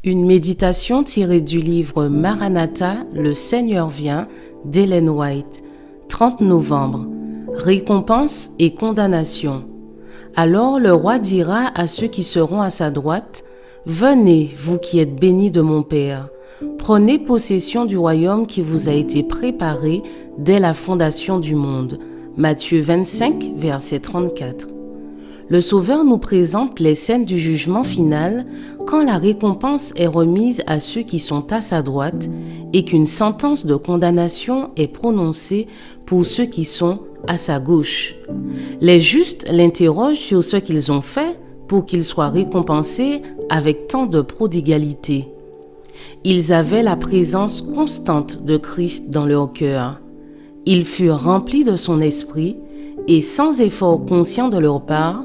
Une méditation tirée du livre Maranatha, le Seigneur vient d'Ellen White, 30 novembre. Récompense et condamnation. Alors le roi dira à ceux qui seront à sa droite, « Venez, vous qui êtes bénis de mon Père, prenez possession du royaume qui vous a été préparé dès la fondation du monde. » Matthieu 25, verset 34. Le Sauveur nous présente les scènes du jugement final quand la récompense est remise à ceux qui sont à sa droite et qu'une sentence de condamnation est prononcée pour ceux qui sont à sa gauche. Les justes l'interrogent sur ce qu'ils ont fait pour qu'ils soient récompensés avec tant de prodigalité. Ils avaient la présence constante de Christ dans leur cœur. Ils furent remplis de son esprit et sans effort conscient de leur part,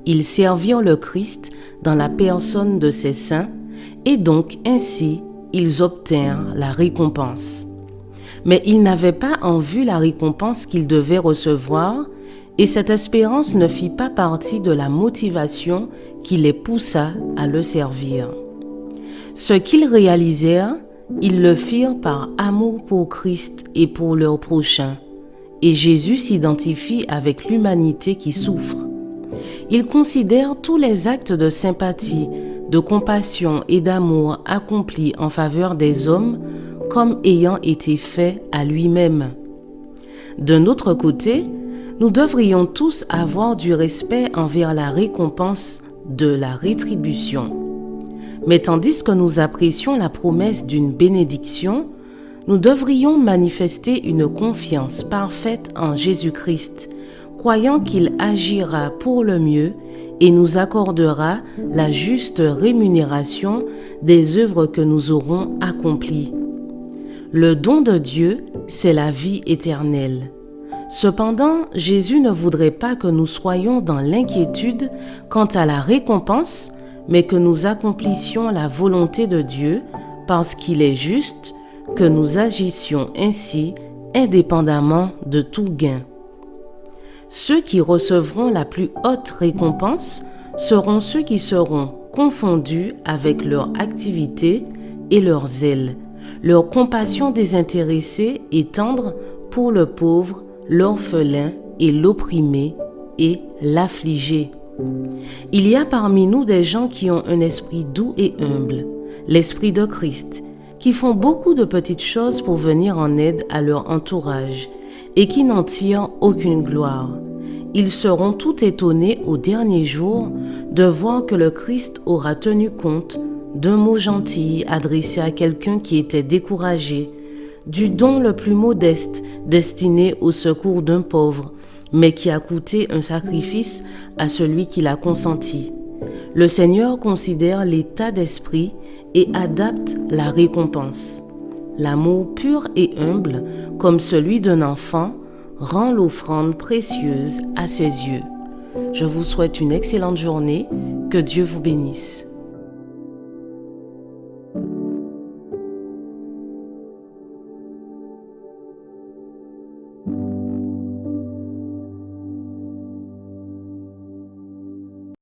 ils servirent le Christ dans la personne de ses saints et donc ainsi ils obtinrent la récompense. Mais ils n'avaient pas en vue la récompense qu'ils devaient recevoir et cette espérance ne fit pas partie de la motivation qui les poussa à le servir. Ce qu'ils réalisèrent, ils le firent par amour pour Christ et pour leur prochain. Et Jésus s'identifie avec l'humanité qui souffre. Ils considèrent tous les actes de sympathie, de compassion et d'amour accomplis en faveur des hommes comme ayant été faits à lui-même. D'un autre côté, nous devrions tous avoir du respect envers la récompense de la rétribution. Mais tandis que nous apprécions la promesse d'une bénédiction, nous devrions manifester une confiance parfaite en Jésus-Christ, croyant qu'il agira pour le mieux et nous accordera la juste rémunération des œuvres que nous aurons accomplies. Le don de Dieu, c'est la vie éternelle. Cependant, Jésus ne voudrait pas que nous soyons dans l'inquiétude quant à la récompense, mais que nous accomplissions la volonté de Dieu parce qu'il est juste que nous agissions ainsi indépendamment de tout gain. Ceux qui recevront la plus haute récompense seront ceux qui seront confondus avec leur activité et leur zèle, leur compassion désintéressée et tendre pour le pauvre, l'orphelin et l'opprimé et l'affligé. Il y a parmi nous des gens qui ont un esprit doux et humble, l'esprit de Christ, qui font beaucoup de petites choses pour venir en aide à leur entourage et qui n'en tirent aucune gloire. Ils seront tout étonnés au dernier jour de voir que le Christ aura tenu compte d'un mot gentil adressé à quelqu'un qui était découragé, du don le plus modeste destiné au secours d'un pauvre, mais qui a coûté un sacrifice à celui qui l'a consenti. Le Seigneur considère l'état d'esprit et adapte la récompense. L'amour pur et humble, comme celui d'un enfant, rend l'offrande précieuse à ses yeux. Je vous souhaite une excellente journée. Que Dieu vous bénisse.